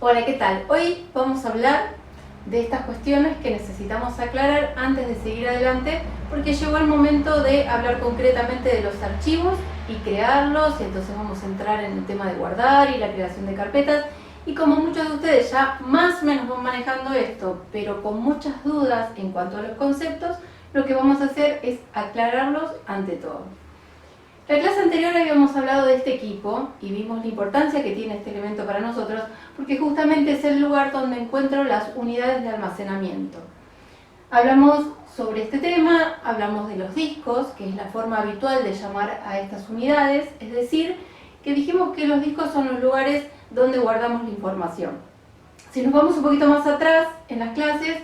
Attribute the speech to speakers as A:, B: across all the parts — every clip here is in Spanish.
A: Hola, ¿qué tal? Hoy vamos a hablar de estas cuestiones que necesitamos aclarar antes de seguir adelante, porque llegó el momento de hablar concretamente de los archivos y crearlos, y entonces vamos a entrar en el tema de guardar y la creación de carpetas. Y como muchos de ustedes ya más o menos van manejando esto, pero con muchas dudas en cuanto a los conceptos, lo que vamos a hacer es aclararlos ante todo. En la clase anterior habíamos hablado de este equipo y vimos la importancia que tiene este elemento para nosotros, porque justamente es el lugar donde encuentro las unidades de almacenamiento. Hablamos sobre este tema, hablamos de los discos, que es la forma habitual de llamar a estas unidades, es decir, que dijimos que los discos son los lugares donde guardamos la información. Si nos vamos un poquito más atrás en las clases,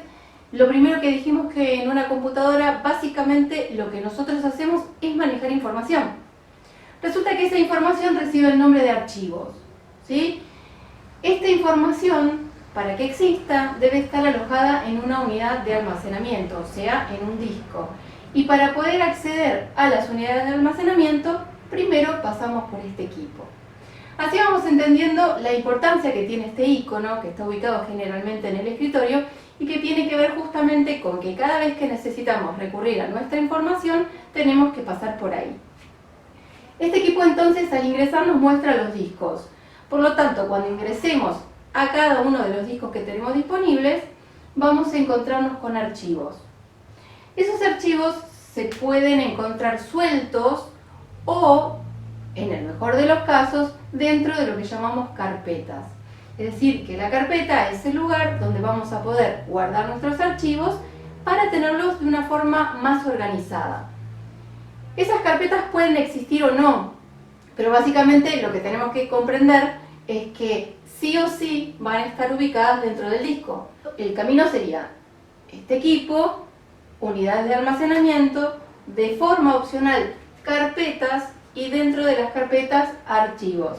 A: lo primero que dijimos que en una computadora básicamente lo que nosotros hacemos es manejar información. Resulta que esa información recibe el nombre de archivos, ¿sí? Esta información, para que exista, debe estar alojada en una unidad de almacenamiento, o sea, en un disco. Y para poder acceder a las unidades de almacenamiento, primero pasamos por este equipo. Así vamos entendiendo la importancia que tiene este icono, que está ubicado generalmente en el escritorio, y que tiene que ver justamente con que cada vez que necesitamos recurrir a nuestra información, tenemos que pasar por ahí. Este equipo entonces al ingresar nos muestra los discos. Por lo tanto, cuando ingresemos a cada uno de los discos que tenemos disponibles, vamos a encontrarnos con archivos. Esos archivos se pueden encontrar sueltos o, en el mejor de los casos, dentro de lo que llamamos carpetas. Es decir, que la carpeta es el lugar donde vamos a poder guardar nuestros archivos para tenerlos de una forma más organizada. Esas carpetas pueden existir o no, pero básicamente lo que tenemos que comprender es que sí o sí van a estar ubicadas dentro del disco. El camino sería este equipo, unidades de almacenamiento, de forma opcional carpetas y dentro de las carpetas archivos.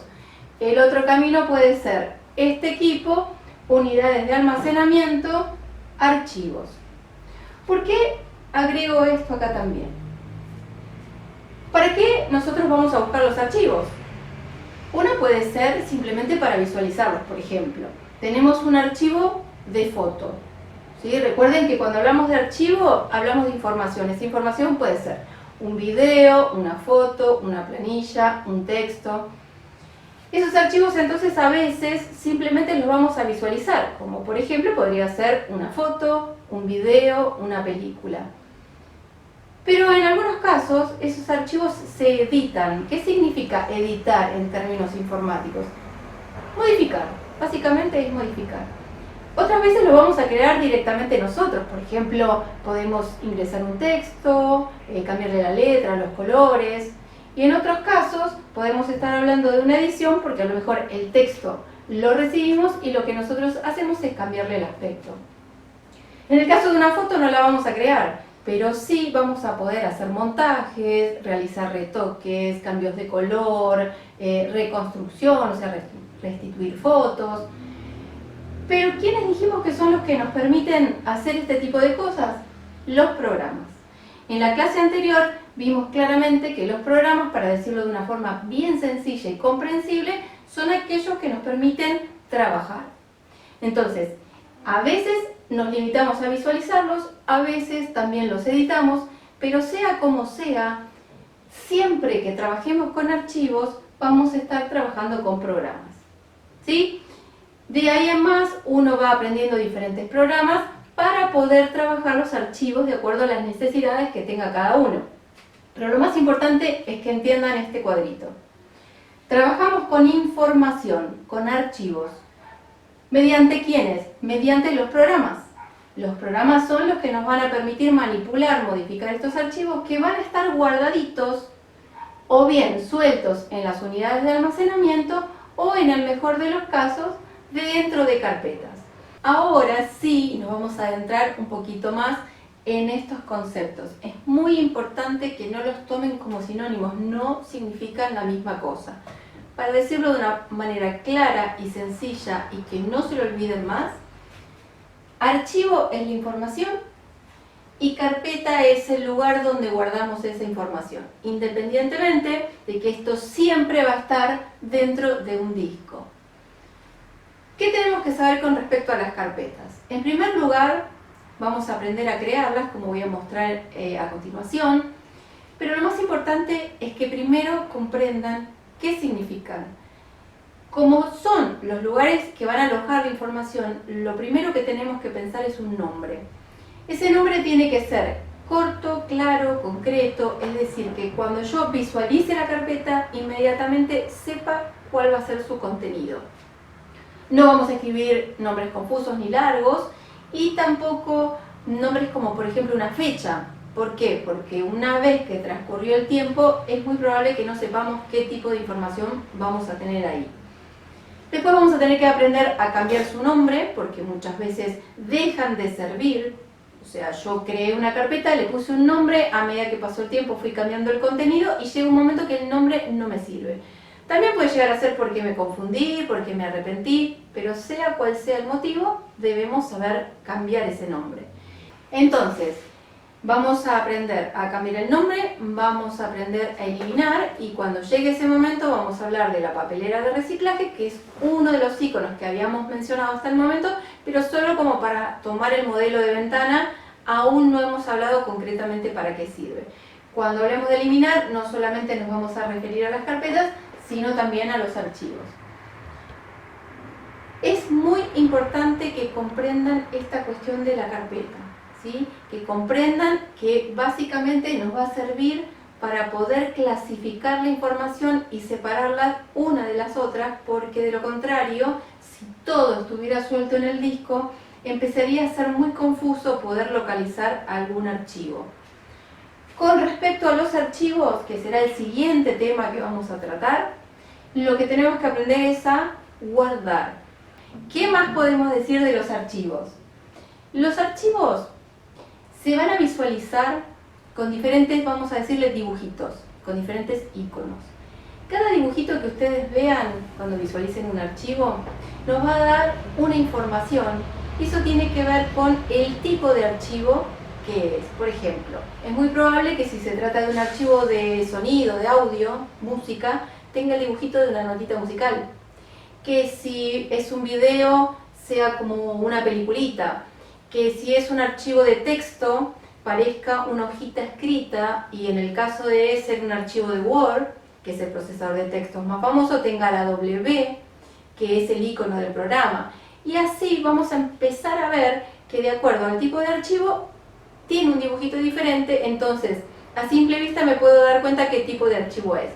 A: El otro camino puede ser este equipo, unidades de almacenamiento, archivos. ¿Por qué agrego esto acá también? ¿Para qué nosotros vamos a buscar los archivos? Una puede ser simplemente para visualizarlos, por ejemplo. Tenemos un archivo de foto. ¿Sí? Recuerden que cuando hablamos de archivo, hablamos de información. Esa información puede ser un video, una foto, una planilla, un texto. Esos archivos entonces a veces simplemente los vamos a visualizar, como por ejemplo podría ser una foto, un video, una película. Pero en algunos casos esos archivos se editan. ¿Qué significa editar en términos informáticos? Modificar, básicamente es modificar. Otras veces lo vamos a crear directamente nosotros. Por ejemplo, podemos ingresar un texto, cambiarle la letra, los colores. Y en otros casos podemos estar hablando de una edición porque a lo mejor el texto lo recibimos y lo que nosotros hacemos es cambiarle el aspecto. En el caso de una foto no la vamos a crear, pero sí vamos a poder hacer montajes, realizar retoques, cambios de color, reconstrucción, o sea, restituir fotos. Pero ¿quiénes dijimos que son los que nos permiten hacer este tipo de cosas? Los programas. En la clase anterior vimos claramente que los programas, para decirlo de una forma bien sencilla y comprensible, son aquellos que nos permiten trabajar. Entonces, a veces nos limitamos a visualizarlos, a veces también los editamos, pero sea como sea, siempre que trabajemos con archivos, vamos a estar trabajando con programas. ¿Sí? De ahí en más, uno va aprendiendo diferentes programas para poder trabajar los archivos de acuerdo a las necesidades que tenga cada uno. Pero lo más importante es que entiendan este cuadrito. Trabajamos con información, con archivos. ¿Mediante quiénes? Mediante los programas. Los programas son los que nos van a permitir manipular, modificar estos archivos que van a estar guardaditos o bien sueltos en las unidades de almacenamiento o en el mejor de los casos dentro de carpetas. Ahora sí nos vamos a adentrar un poquito más en estos conceptos. Es muy importante que no los tomen como sinónimos, no significan la misma cosa. Para decirlo de una manera clara y sencilla y que no se lo olviden más, archivo es la información y carpeta es el lugar donde guardamos esa información, independientemente de que esto siempre va a estar dentro de un disco. ¿Qué tenemos que saber con respecto a las carpetas? En primer lugar, vamos a aprender a crearlas, como voy a mostrar a continuación, pero lo más importante es que primero comprendan qué significan. Como son los lugares que van a alojar la información, lo primero que tenemos que pensar es un nombre. Ese nombre tiene que ser corto, claro, concreto, es decir, que cuando yo visualice la carpeta, inmediatamente sepa cuál va a ser su contenido. No vamos a escribir nombres confusos ni largos y tampoco nombres como por ejemplo una fecha. ¿Por qué? Porque una vez que transcurrió el tiempo es muy probable que no sepamos qué tipo de información vamos a tener ahí. Después vamos a tener que aprender a cambiar su nombre porque muchas veces dejan de servir. O sea, yo creé una carpeta, le puse un nombre, a medida que pasó el tiempo fui cambiando el contenido y llega un momento que el nombre no me sirve. También puede llegar a ser porque me confundí, porque me arrepentí, pero sea cual sea el motivo, debemos saber cambiar ese nombre. Entonces, vamos a aprender a cambiar el nombre, vamos a aprender a eliminar y cuando llegue ese momento vamos a hablar de la papelera de reciclaje, que es uno de los iconos que habíamos mencionado hasta el momento, pero solo como para tomar el modelo de ventana, aún no hemos hablado concretamente para qué sirve. Cuando hablemos de eliminar, no solamente nos vamos a referir a las carpetas, sino también a los archivos. Es muy importante que comprendan esta cuestión de la carpeta, ¿sí? Que comprendan que básicamente nos va a servir para poder clasificar la información y separarlas una de las otras, porque de lo contrario, si todo estuviera suelto en el disco, empezaría a ser muy confuso poder localizar algún archivo. Con respecto a los archivos, que será el siguiente tema que vamos a tratar, lo que tenemos que aprender es a guardar. ¿Qué más podemos decir de los archivos? Los archivos se van a visualizar con diferentes, vamos a decirle, dibujitos, con diferentes iconos. Cada dibujito que ustedes vean cuando visualicen un archivo nos va a dar una información y eso tiene que ver con el tipo de archivo que es. Por ejemplo, es muy probable que si se trata de un archivo de sonido, de audio, música, tenga el dibujito de una notita musical. Que si es un video, sea como una peliculita. Que si es un archivo de texto, parezca una hojita escrita y en el caso de ser un archivo de Word, que es el procesador de textos más famoso, tenga la W, que es el icono del programa. Y así vamos a empezar a ver que de acuerdo al tipo de archivo, tiene un dibujito diferente, entonces a simple vista me puedo dar cuenta qué tipo de archivo es.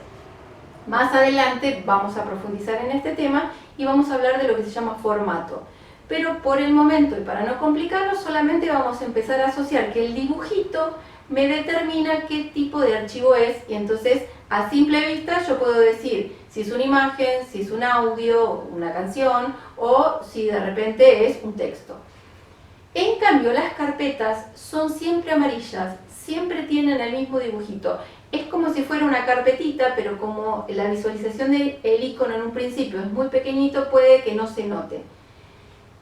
A: Más adelante vamos a profundizar en este tema y vamos a hablar de lo que se llama formato. Pero por el momento y para no complicarlo, solamente vamos a empezar a asociar que el dibujito me determina qué tipo de archivo es y entonces a simple vista yo puedo decir si es una imagen, si es un audio, una canción o si de repente es un texto. En cambio, las carpetas son siempre amarillas, siempre tienen el mismo dibujito. Es como si fuera una carpetita, pero como la visualización del icono en un principio es muy pequeñito, puede que no se note.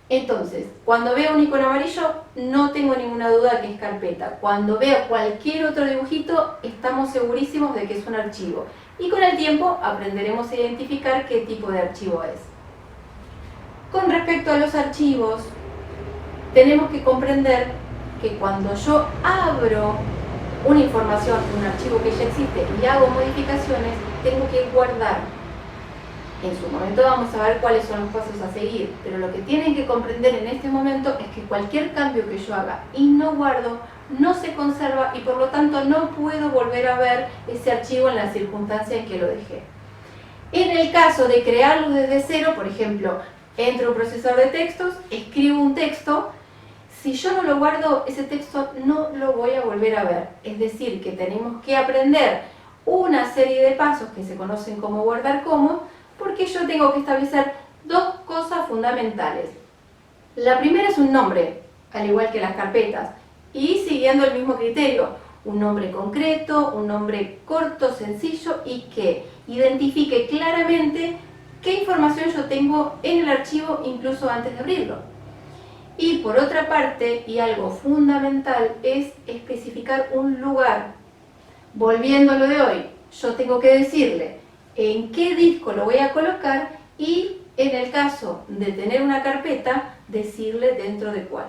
A: Entonces, cuando veo un icono amarillo, no tengo ninguna duda que es carpeta. Cuando veo cualquier otro dibujito, estamos segurísimos de que es un archivo. Y con el tiempo aprenderemos a identificar qué tipo de archivo es. Con respecto a los archivos, tenemos que comprender que cuando yo abro una información, un archivo que ya existe y hago modificaciones, tengo que guardar. En su momento vamos a ver cuáles son los pasos a seguir, pero lo que tienen que comprender en este momento es que cualquier cambio que yo haga y no guardo, no se conserva y por lo tanto no puedo volver a ver ese archivo en la circunstancia en que lo dejé. En el caso de crearlo desde cero, por ejemplo, entro a un procesador de textos, escribo un texto. Si yo no lo guardo, ese texto no lo voy a volver a ver. Es decir, que tenemos que aprender una serie de pasos que se conocen como guardar como, porque yo tengo que establecer dos cosas fundamentales. La primera es un nombre, al igual que las carpetas, y siguiendo el mismo criterio, un nombre concreto, un nombre corto, sencillo y que identifique claramente qué información yo tengo en el archivo incluso antes de abrirlo. Y por otra parte, y algo fundamental, es especificar un lugar. Volviendo a lo de hoy, yo tengo que decirle en qué disco lo voy a colocar y en el caso de tener una carpeta, decirle dentro de cuál.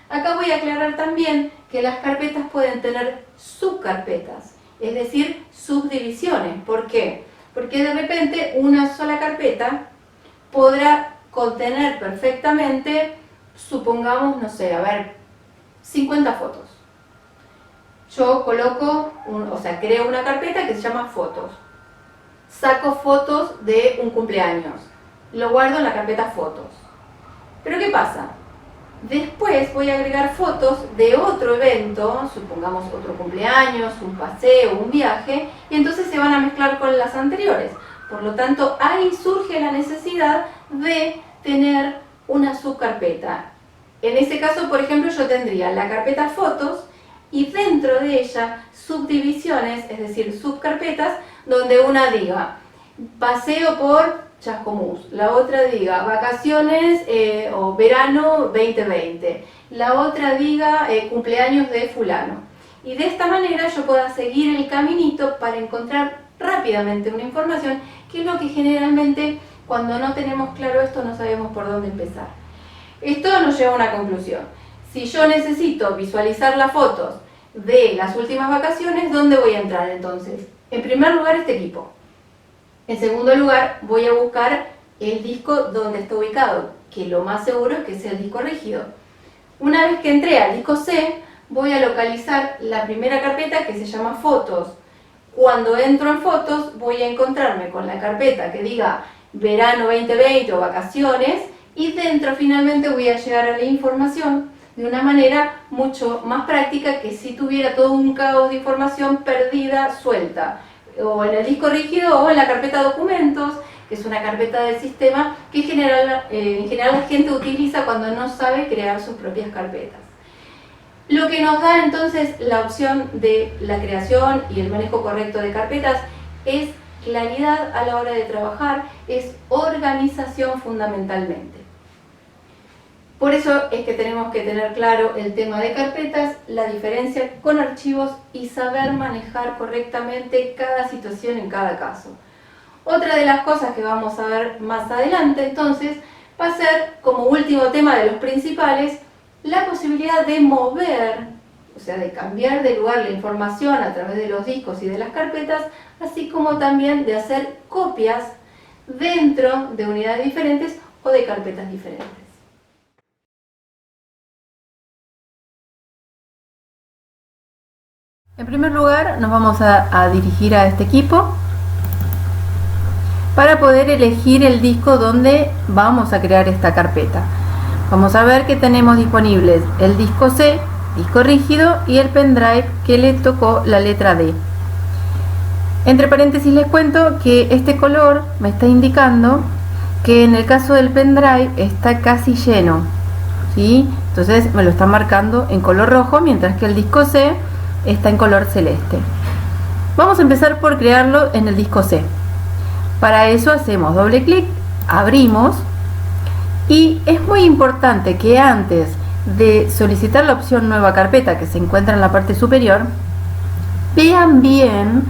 A: Acá voy a aclarar también que las carpetas pueden tener subcarpetas, es decir, subdivisiones. ¿Por qué? Porque de repente una sola carpeta podrá contener perfectamente, supongamos, no sé, 50 fotos. Yo coloco, creo una carpeta que se llama fotos. Saco fotos de un cumpleaños. Lo guardo en la carpeta fotos. Pero ¿qué pasa? Después voy a agregar fotos de otro evento, supongamos otro cumpleaños, un paseo, un viaje, y entonces se van a mezclar con las anteriores. Por lo tanto, ahí surge la necesidad de tener una subcarpeta. En ese caso, por ejemplo, yo tendría la carpeta fotos y dentro de ella subdivisiones, es decir, subcarpetas, donde una diga paseo por Chascomús, la otra diga vacaciones o verano 2020, la otra diga cumpleaños de fulano. Y de esta manera yo pueda seguir el caminito para encontrar rápidamente una información, que es lo que generalmente cuando no tenemos claro esto no sabemos por dónde empezar. Esto nos lleva a una conclusión. Si yo necesito visualizar las fotos de las últimas vacaciones, ¿dónde voy a entrar entonces? En primer lugar, este equipo. En segundo lugar, voy a buscar el disco donde está ubicado, que lo más seguro es que sea el disco rígido. Una vez que entré al disco C, voy a localizar la primera carpeta que se llama fotos. Cuando entro en fotos, voy a encontrarme con la carpeta que diga verano 2020 o vacaciones, y dentro finalmente voy a llegar a la información de una manera mucho más práctica que si tuviera todo un caos de información perdida, suelta, o en el disco rígido o en la carpeta documentos, que es una carpeta del sistema que en general la gente utiliza cuando no sabe crear sus propias carpetas. Lo que nos da entonces la opción de la creación y el manejo correcto de carpetas es claridad a la hora de trabajar, es organización fundamentalmente. Por eso es que tenemos que tener claro el tema de carpetas, la diferencia con archivos y saber manejar correctamente cada situación en cada caso. Otra de las cosas que vamos a ver más adelante entonces va a ser, como último tema de los principales, la posibilidad de mover, o sea, de cambiar de lugar la información a través de los discos y de las carpetas, así como también de hacer copias dentro de unidades diferentes o de carpetas diferentes. En primer lugar, nos vamos a dirigir a este equipo para poder elegir el disco donde vamos a crear esta carpeta. Vamos a ver que tenemos disponibles el disco C, disco rígido, y el pendrive que le tocó la letra D. Entre paréntesis les cuento que este color me está indicando que en el caso del pendrive está casi lleno, ¿sí? Entonces me lo está marcando en color rojo, mientras que el disco C está en color celeste. Vamos a empezar por crearlo en el disco C. Para eso hacemos doble clic, abrimos, y es muy importante que antes de solicitar la opción nueva carpeta, que se encuentra en la parte superior, vean bien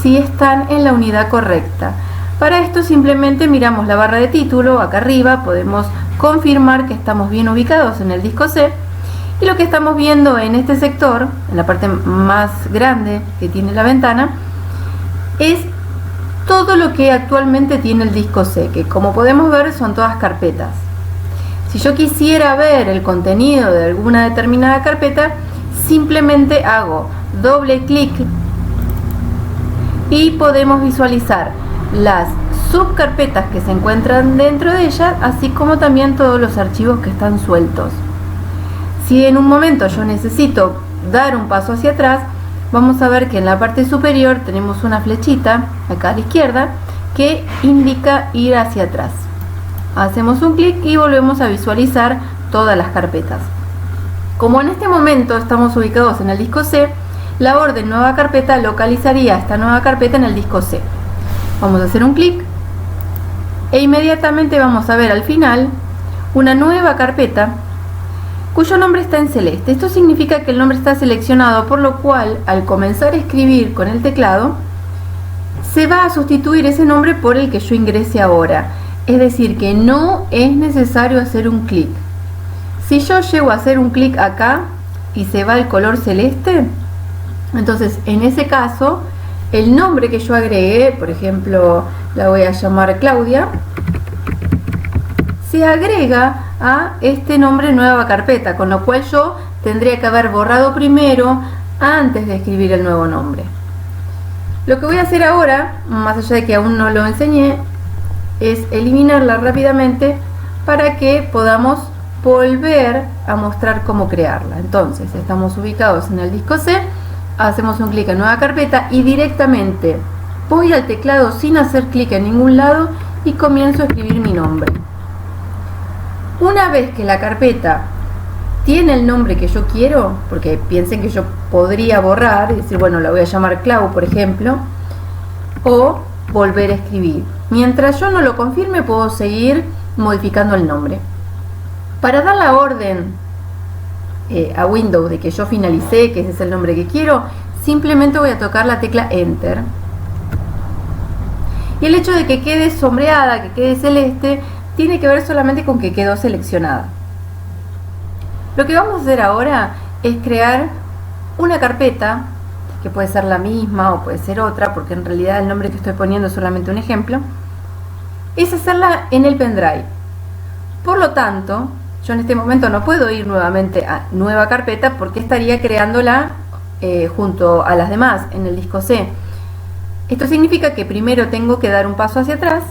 A: si están en la unidad correcta. Para esto simplemente miramos la barra de título, acá arriba podemos confirmar que estamos bien ubicados en el disco C, y lo que estamos viendo en este sector, en la parte más grande que tiene la ventana, es todo lo que actualmente tiene el disco C, que como podemos ver son todas carpetas. Si yo quisiera ver el contenido de alguna determinada carpeta, simplemente hago doble clic y podemos visualizar las subcarpetas que se encuentran dentro de ella, así como también todos los archivos que están sueltos. Si en un momento yo necesito dar un paso hacia atrás, vamos a ver que en la parte superior tenemos una flechita, acá a la izquierda, que indica ir hacia atrás. Hacemos un clic y volvemos a visualizar todas las carpetas. Como en este momento estamos ubicados en el disco C, la orden nueva carpeta localizaría esta nueva carpeta en el disco C. Vamos a hacer un clic e inmediatamente vamos a ver al final una nueva carpeta cuyo nombre está en celeste. Esto significa que el nombre está seleccionado, por lo cual al comenzar a escribir con el teclado se va a sustituir ese nombre por el que yo ingrese ahora. Es decir, que no es necesario hacer un clic. Si yo llego a hacer un clic acá y se va el color celeste, entonces en ese caso el nombre que yo agregué, por ejemplo la voy a llamar Claudia, se agrega a este nombre nueva carpeta, con lo cual yo tendría que haber borrado primero antes de escribir el nuevo nombre. Lo que voy a hacer ahora, más allá de que aún no lo enseñé, es eliminarla rápidamente para que podamos volver a mostrar cómo crearla. Entonces estamos ubicados en el disco C, hacemos un clic en nueva carpeta y directamente voy al teclado sin hacer clic en ningún lado y comienzo a escribir mi nombre. Una vez que la carpeta tiene el nombre que yo quiero, porque piensen que yo podría borrar y decir, bueno, la voy a llamar Clau, por ejemplo, o volver a escribir. Mientras yo no lo confirme, puedo seguir modificando el nombre. Para dar la orden a Windows de que yo finalicé, que ese es el nombre que quiero, simplemente voy a tocar la tecla Enter. Y el hecho de que quede sombreada, que quede celeste, tiene que ver solamente con que quedó seleccionada. Lo que vamos a hacer ahora es crear una carpeta, que puede ser la misma o puede ser otra, porque en realidad el nombre que estoy poniendo es solamente un ejemplo, es hacerla en el pendrive. Por lo tanto, yo en este momento no puedo ir nuevamente a nueva carpeta porque estaría creándola junto a las demás en el disco C. Esto significa que primero tengo que dar un paso hacia atrás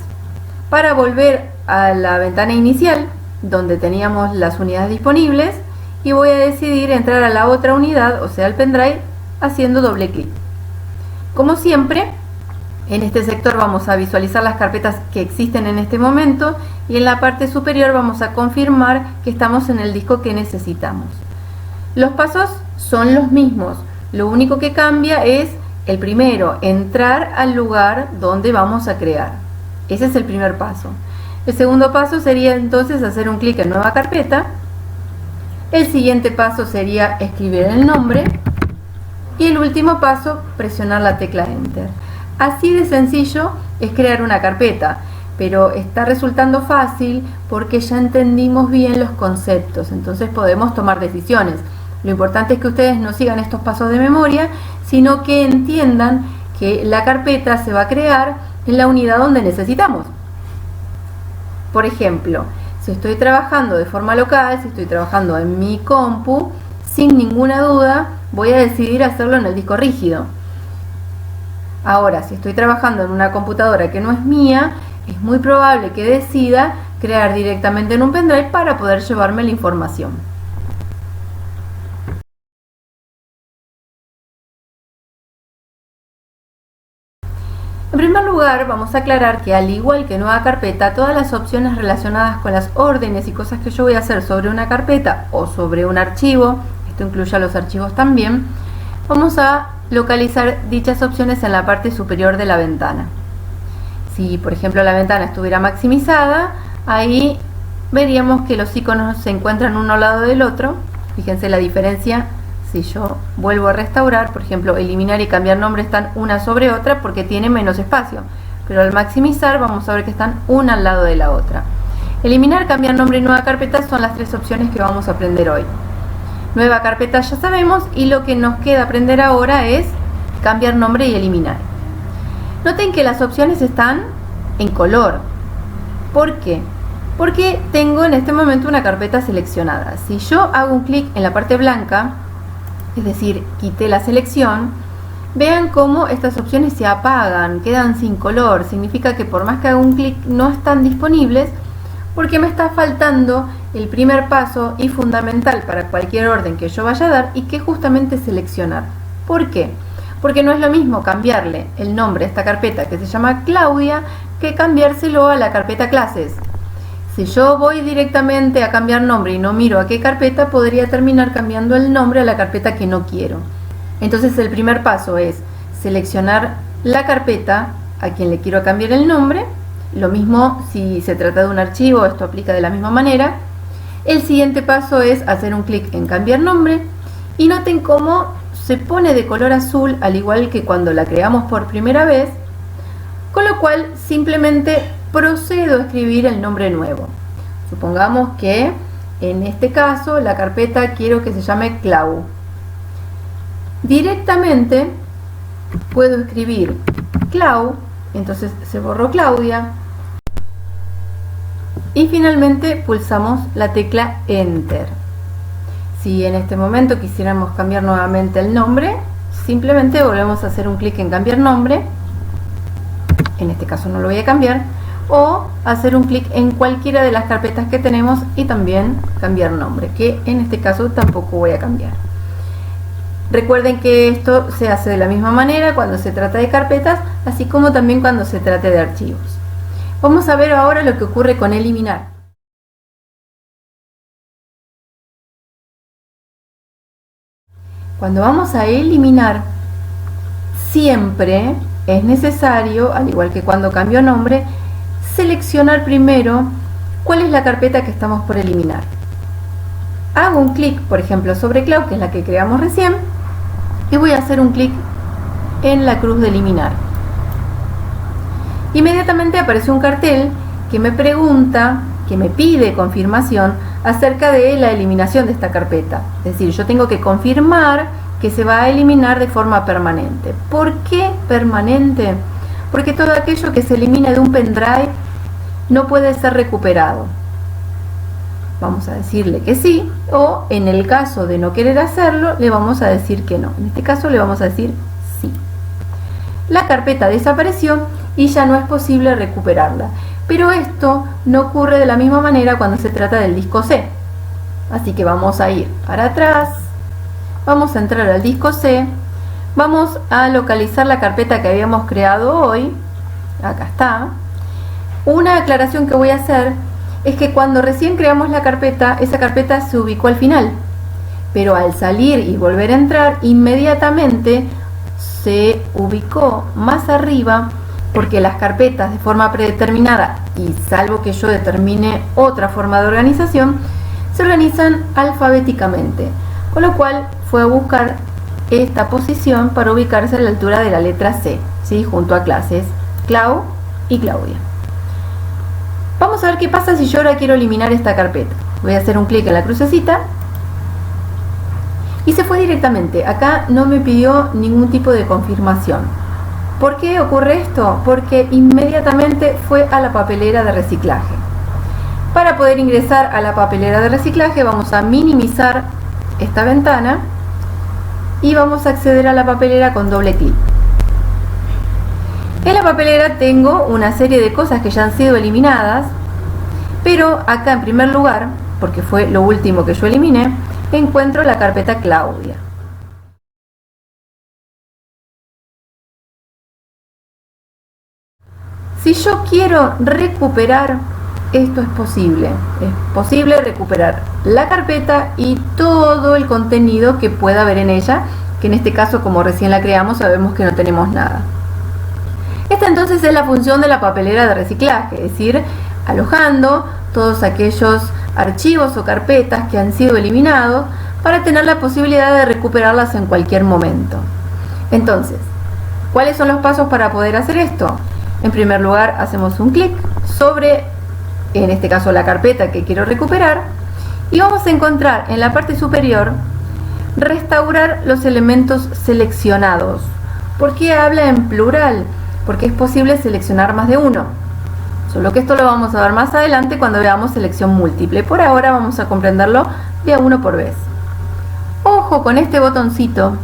A: para volver a la ventana inicial donde teníamos las unidades disponibles y voy a decidir entrar a la otra unidad, o sea el pendrive, haciendo doble clic. Como siempre, en este sector vamos a visualizar las carpetas que existen en este momento y en la parte superior vamos a confirmar que estamos en el disco que necesitamos. Los pasos son los mismos, lo único que cambia es el primero, entrar al lugar donde vamos a crear. Ese es el primer paso. El segundo paso sería entonces hacer un clic en nueva carpeta. El siguiente paso sería escribir el nombre. Y el último paso, presionar la tecla Enter. Así de sencillo es crear una carpeta, pero está resultando fácil porque ya entendimos bien los conceptos, entonces podemos tomar decisiones. Lo importante es que ustedes no sigan estos pasos de memoria, sino que entiendan que la carpeta se va a crear en la unidad donde necesitamos. Por ejemplo, si estoy trabajando de forma local, si estoy trabajando en mi compu, sin ninguna duda voy a decidir hacerlo en el disco rígido. Ahora, si estoy trabajando en una computadora que no es mía, es muy probable que decida crear directamente en un pendrive para poder llevarme la información. En primer lugar, vamos a aclarar que al igual que nueva carpeta, todas las opciones relacionadas con las órdenes y cosas que yo voy a hacer sobre una carpeta o sobre un archivo, esto incluye a los archivos también, vamos a localizar dichas opciones en la parte superior de la ventana. Si por ejemplo la ventana estuviera maximizada, ahí veríamos que los iconos se encuentran uno al lado del otro. Fíjense la diferencia. Si yo vuelvo a restaurar, por ejemplo, eliminar y cambiar nombre están una sobre otra porque tiene menos espacio. Pero al maximizar vamos a ver que están una al lado de la otra. Eliminar, cambiar nombre y nueva carpeta son las tres opciones que vamos a aprender hoy. Nueva carpeta ya sabemos y lo que nos queda aprender ahora es cambiar nombre y eliminar. Noten que las opciones están en color. ¿Por qué? Porque tengo en este momento una carpeta seleccionada. Si yo hago un clic en la parte blanca, es decir, quité la selección, vean cómo estas opciones se apagan, quedan sin color. Significa que por más que haga un clic no están disponibles porque me está faltando el primer paso y fundamental para cualquier orden que yo vaya a dar, y que es justamente seleccionar. ¿Por qué? Porque no es lo mismo cambiarle el nombre a esta carpeta que se llama Claudia que cambiárselo a la carpeta clases. Si yo voy directamente a cambiar nombre y no miro a qué carpeta, podría terminar cambiando el nombre a la carpeta que no quiero. Entonces el primer paso es seleccionar la carpeta a quien le quiero cambiar el nombre. Lo mismo si se trata de un archivo, esto aplica de la misma manera. El siguiente paso es hacer un clic en cambiar nombre y noten cómo se pone de color azul, al igual que cuando la creamos por primera vez, Con lo cual simplemente procedo a escribir el nombre nuevo. Supongamos que en este caso la carpeta quiero que se llame Clau. Directamente puedo escribir Clau, entonces se borró Claudia y finalmente pulsamos la tecla Enter. Si en este momento quisiéramos cambiar nuevamente el nombre, simplemente volvemos a hacer un clic en cambiar nombre, en este caso no lo voy a cambiar, o hacer un clic en cualquiera de las carpetas que tenemos y también cambiar nombre, que en este caso tampoco voy a cambiar. Recuerden que esto se hace de la misma manera cuando se trata de carpetas, así como también cuando se trate de archivos. Vamos a ver ahora lo que ocurre con eliminar. Cuando vamos a eliminar, siempre es necesario, al igual que cuando cambio nombre, seleccionar primero cuál es la carpeta que estamos por eliminar. Hago un clic, por ejemplo, sobre Clau, que es la que creamos recién, y voy a hacer un clic en la cruz de eliminar. Inmediatamente aparece un cartel que me pregunta, que me pide confirmación acerca de la eliminación de esta carpeta. Es decir, yo tengo que confirmar que se va a eliminar de forma permanente. ¿Por qué permanente? Porque todo aquello que se elimina de un pendrive no puede ser recuperado. Vamos a decirle que sí, o en el caso de no querer hacerlo, le vamos a decir que no. En este caso le vamos a decir sí. La carpeta desapareció y ya no es posible recuperarla. Pero esto no ocurre de la misma manera cuando se trata del disco C. Así que vamos a ir para atrás, vamos a entrar al disco C, vamos a localizar la carpeta que habíamos creado hoy. Acá está. Una aclaración que voy a hacer es que cuando recién creamos la carpeta, esa carpeta se ubicó al final, pero al salir y volver a entrar, inmediatamente se ubicó más arriba, porque las carpetas de forma predeterminada, y salvo que yo determine otra forma de organización, se organizan alfabéticamente, con lo cual fue a buscar esta posición para ubicarse a la altura de la letra C, ¿sí? Junto a clases Clau y Claudia. Vamos a ver qué pasa si yo ahora quiero eliminar esta carpeta. Voy a hacer un clic en la crucecita y se fue directamente. Acá no me pidió ningún tipo de confirmación. ¿Por qué ocurre esto? Porque inmediatamente fue a la papelera de reciclaje. Para poder ingresar a la papelera de reciclaje vamos a minimizar esta ventana y vamos a acceder a la papelera con doble clic. En la papelera tengo una serie de cosas que ya han sido eliminadas, pero acá en primer lugar, porque fue lo último que yo eliminé, encuentro la carpeta Claudia. Si yo quiero recuperar, esto es posible recuperar la carpeta y todo el contenido que pueda haber en ella, que en este caso, como recién la creamos, sabemos que no tenemos nada. Esta entonces es la función de la papelera de reciclaje, es decir, alojando todos aquellos archivos o carpetas que han sido eliminados para tener la posibilidad de recuperarlas en cualquier momento. Entonces, ¿cuáles son los pasos para poder hacer esto? En primer lugar, hacemos un clic sobre, en este caso, la carpeta que quiero recuperar y vamos a encontrar en la parte superior restaurar los elementos seleccionados. ¿Por qué habla en plural? Porque es posible seleccionar más de uno. Solo que esto lo vamos a ver más adelante cuando veamos selección múltiple. Por ahora vamos a comprenderlo de a uno por vez. Ojo con este botoncito,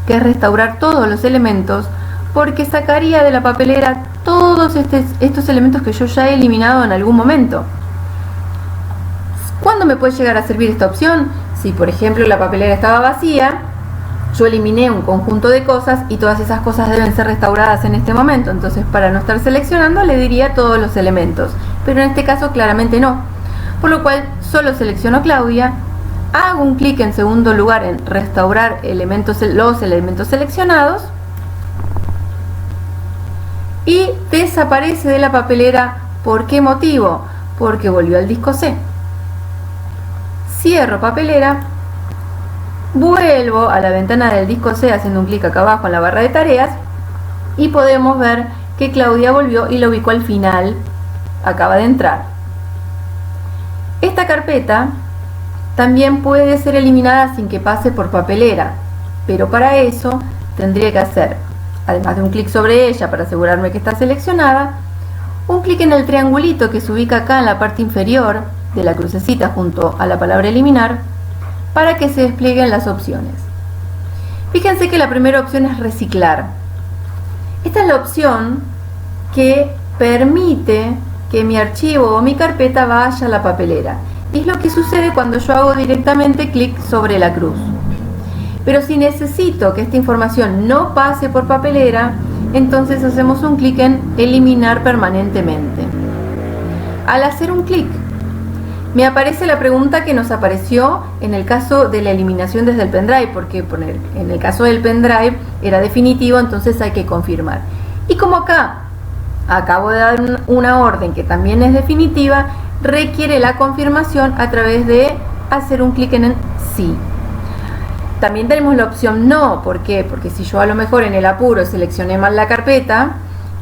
A: que es restaurar todos los elementos, porque sacaría de la papelera todos estos elementos que yo ya he eliminado en algún momento. ¿Cuándo me puede llegar a servir esta opción? Si por ejemplo la papelera estaba vacía, yo eliminé un conjunto de cosas y todas esas cosas deben ser restauradas en este momento. Entonces, para no estar seleccionando, le diría todos los elementos. Pero en este caso claramente no. Por lo cual solo selecciono Claudia, hago un clic en segundo lugar en restaurar los elementos seleccionados y desaparece de la papelera. ¿Por qué motivo? Porque volvió al disco C. Cierro papelera, vuelvo a la ventana del disco C haciendo un clic acá abajo en la barra de tareas y podemos ver que Claudia volvió y lo ubicó al final, acaba de entrar. Esta carpeta también puede ser eliminada sin que pase por papelera, pero para eso tendría que hacer, además de un clic sobre ella para asegurarme que está seleccionada, un clic en el triangulito que se ubica acá en la parte inferior de la crucecita junto a la palabra eliminar para que se desplieguen las opciones. Fíjense que la primera opción es reciclar. Esta es la opción que permite que mi archivo o mi carpeta vaya a la papelera. Y es lo que sucede cuando yo hago directamente clic sobre la cruz. Pero si necesito que esta información no pase por papelera, entonces hacemos un clic en eliminar permanentemente. Al hacer un clic, me aparece la pregunta que nos apareció en el caso de la eliminación desde el pendrive, porque en el caso del pendrive era definitivo, entonces hay que confirmar. Y como acá acabo de dar una orden que también es definitiva, requiere la confirmación a través de hacer un clic en el sí. También tenemos la opción no. ¿Por qué? Porque si yo a lo mejor en el apuro seleccioné mal la carpeta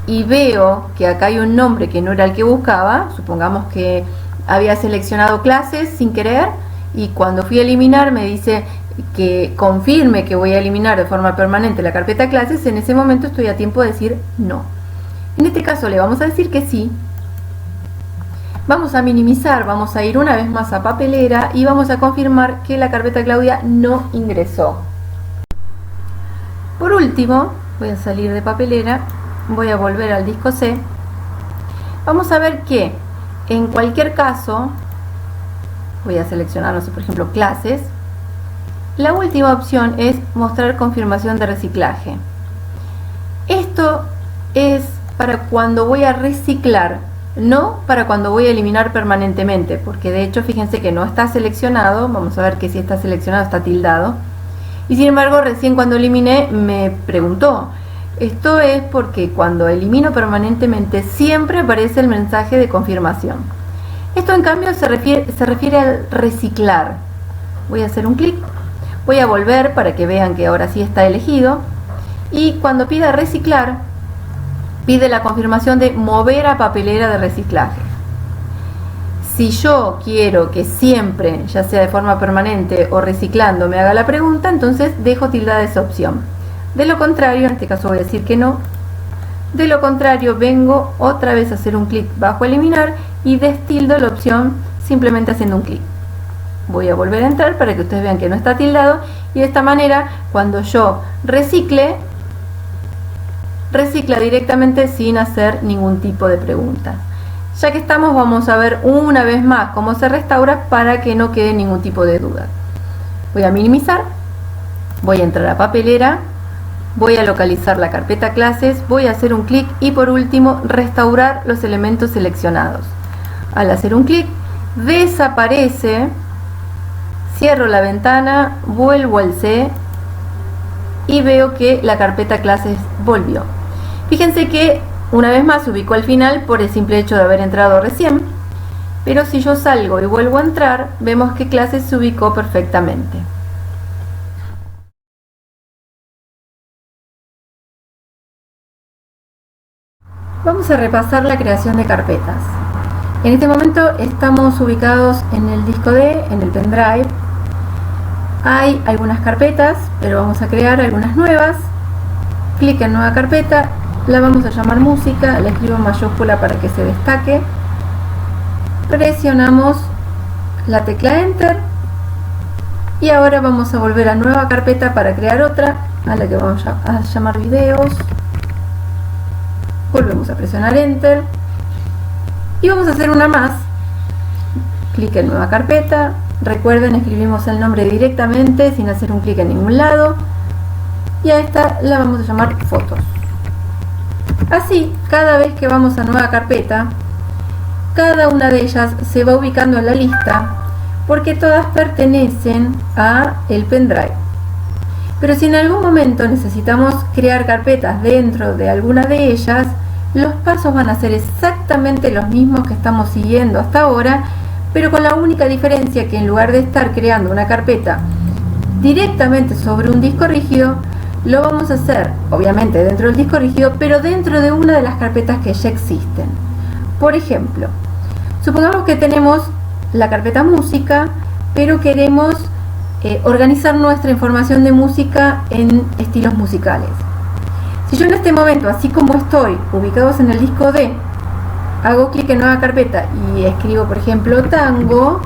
A: y veo que acá hay un nombre que no era el que buscaba, supongamos que había seleccionado clases sin querer y cuando fui a eliminar me dice que confirme que voy a eliminar de forma permanente la carpeta clases, en ese momento estoy a tiempo de decir no. En este caso le vamos a decir que sí. Vamos a minimizar, vamos a ir una vez más a papelera y vamos a confirmar que la carpeta Claudia no ingresó. Por último, voy a salir de papelera, voy a volver al disco C. Vamos a ver que en cualquier caso, voy a seleccionar, no sé, por ejemplo, clases. La última opción es mostrar confirmación de reciclaje. Esto es para cuando voy a reciclar, no para cuando voy a eliminar permanentemente, porque de hecho fíjense que no está seleccionado. Vamos a ver que si está seleccionado está tildado, y sin embargo recién cuando eliminé me preguntó. Esto es porque cuando elimino permanentemente siempre aparece el mensaje de confirmación. Esto en cambio se refiere al reciclar. Voy a hacer un clic, voy a volver para que vean que ahora sí está elegido, y cuando pida reciclar pide la confirmación de mover a papelera de reciclaje. Si yo quiero que siempre, ya sea de forma permanente o reciclando, me haga la pregunta, entonces dejo tildada esa opción. De lo contrario, en este caso voy a decir que no. De lo contrario, vengo otra vez a hacer un clic bajo eliminar y destildo la opción simplemente haciendo un clic. Voy a volver a entrar para que ustedes vean que no está tildado, y de esta manera cuando yo recicla directamente sin hacer ningún tipo de pregunta. Ya que estamos, vamos a ver una vez más cómo se restaura para que no quede ningún tipo de duda. Voy a minimizar, voy a entrar a papelera, voy a localizar la carpeta clases, voy a hacer un clic y por último restaurar los elementos seleccionados. Al hacer un clic desaparece, cierro la ventana, vuelvo al C y veo que la carpeta clases volvió. Fíjense que una vez más se ubicó al final por el simple hecho de haber entrado recién, pero si yo salgo y vuelvo a entrar, vemos que clases se ubicó perfectamente. Vamos a repasar la creación de carpetas. En este momento estamos ubicados en el disco D, en el pendrive. Hay algunas carpetas, pero vamos a crear algunas nuevas. Clic en nueva carpeta, la vamos a llamar música, la escribo en mayúscula para que se destaque. Presionamos la tecla Enter y ahora vamos a volver a nueva carpeta para crear otra, a la que vamos a llamar videos. Volvemos a presionar Enter y vamos a hacer una más. Clic en nueva carpeta. Recuerden, escribimos el nombre directamente sin hacer un clic en ningún lado, y a esta la vamos a llamar fotos. Así, cada vez que vamos a nueva carpeta, cada una de ellas se va ubicando en la lista porque todas pertenecen a el pendrive. Pero si en algún momento necesitamos crear carpetas dentro de alguna de ellas, los pasos van a ser exactamente los mismos que estamos siguiendo hasta ahora, pero con la única diferencia que en lugar de estar creando una carpeta directamente sobre un disco rígido, lo vamos a hacer, obviamente, dentro del disco rígido, pero dentro de una de las carpetas que ya existen. Por ejemplo, supongamos que tenemos la carpeta música, pero queremos organizar nuestra información de música en estilos musicales. Si yo en este momento, así como estoy, ubicados en el disco D, hago clic en nueva carpeta y escribo, por ejemplo, tango,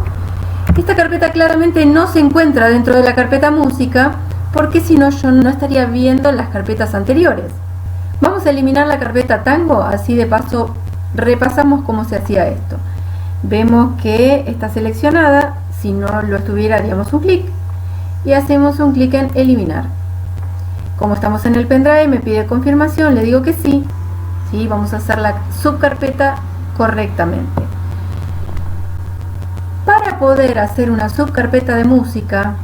A: esta carpeta claramente no se encuentra dentro de la carpeta música, porque si no yo no estaría viendo las carpetas anteriores. Vamos a eliminar la carpeta tango, así de paso repasamos cómo se hacía esto. Vemos que está seleccionada, si no lo estuviera haríamos un clic y hacemos un clic en eliminar. Como estamos en el pendrive me pide confirmación, le digo que sí, ¿sí? Vamos a hacer la subcarpeta correctamente. Para poder hacer una subcarpeta de música,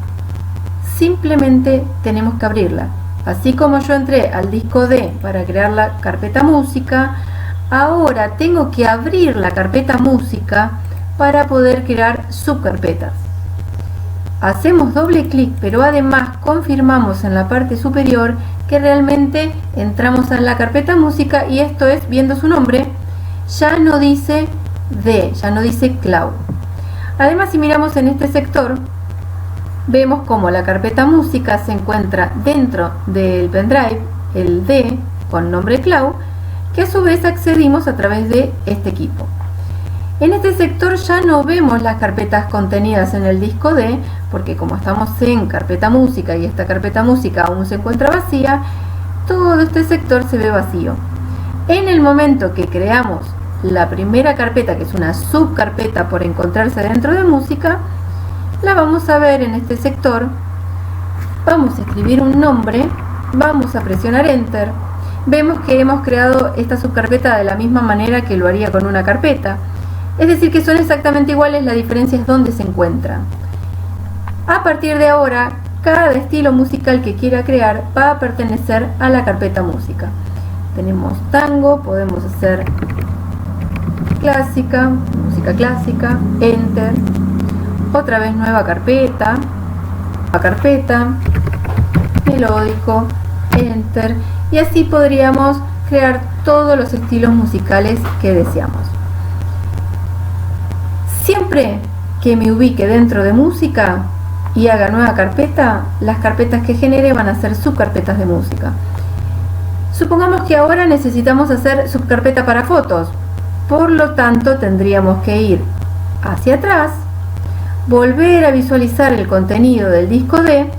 A: simplemente tenemos que abrirla. Así como yo entré al disco D para crear la carpeta música, ahora tengo que abrir la carpeta música para poder crear subcarpetas. Hacemos doble clic, pero además confirmamos en la parte superior que realmente entramos en la carpeta música, y esto es, viendo su nombre, ya no dice D, ya no dice Cloud. Además, si miramos en este sector, vemos como la carpeta música se encuentra dentro del pendrive, el D con nombre Cloud, que a su vez accedimos a través de este equipo. En este sector ya no vemos las carpetas contenidas en el disco D, porque como estamos en carpeta música y esta carpeta música aún se encuentra vacía, todo este sector se ve vacío. En el momento que creamos la primera carpeta, que es una subcarpeta por encontrarse dentro de música, la vamos a ver en este sector. Vamos a escribir un nombre, vamos a presionar Enter. Vemos que hemos creado esta subcarpeta de la misma manera que lo haría con una carpeta. Es decir, que son exactamente iguales, la diferencia es dónde se encuentran. A partir de ahora, cada estilo musical que quiera crear va a pertenecer a la carpeta música. Tenemos tango, podemos hacer clásica, música clásica, Enter. Otra vez nueva carpeta, melódico, Enter, y así podríamos crear todos los estilos musicales que deseamos. Siempre que me ubique dentro de música y haga nueva carpeta, las carpetas que genere van a ser subcarpetas de música. Supongamos que ahora necesitamos hacer subcarpeta para fotos, por lo tanto tendríamos que ir hacia atrás, volver a visualizar el contenido del disco D,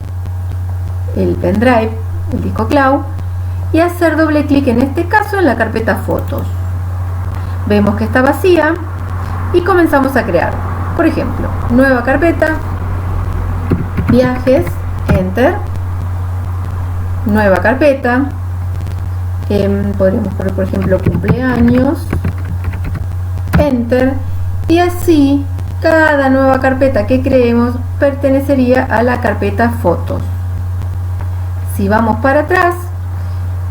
A: el pendrive, el disco Cloud, y hacer doble clic en este caso en la carpeta fotos. Vemos que está vacía y comenzamos a crear. Por ejemplo, nueva carpeta, viajes, Enter, nueva carpeta, podríamos poner por ejemplo cumpleaños, Enter, y así cada nueva carpeta que creemos pertenecería a la carpeta fotos. Si vamos para atrás,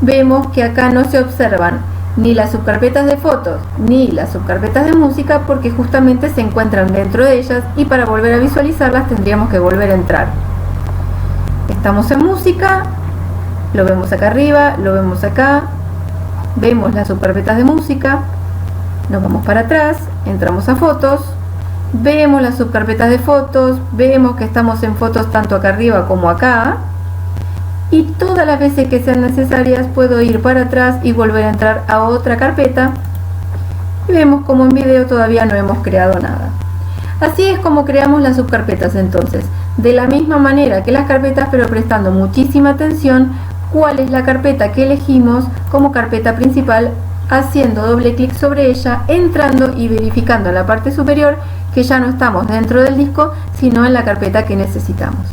A: vemos que acá no se observan ni las subcarpetas de fotos ni las subcarpetas de música, porque justamente se encuentran dentro de ellas, y para volver a visualizarlas tendríamos que volver a entrar. Estamos en música, lo vemos acá arriba, lo vemos acá, vemos las subcarpetas de música, nos vamos para atrás, entramos a fotos, vemos las subcarpetas de fotos, vemos que estamos en fotos tanto acá arriba como acá, y todas las veces que sean necesarias puedo ir para atrás y volver a entrar a otra carpeta, y vemos como en video todavía no hemos creado nada. Así es como creamos las subcarpetas entonces, de la misma manera que las carpetas, pero prestando muchísima atención cuál es la carpeta que elegimos como carpeta principal, haciendo doble clic sobre ella, entrando y verificando en la parte superior que ya no estamos dentro del disco, sino en la carpeta que necesitamos.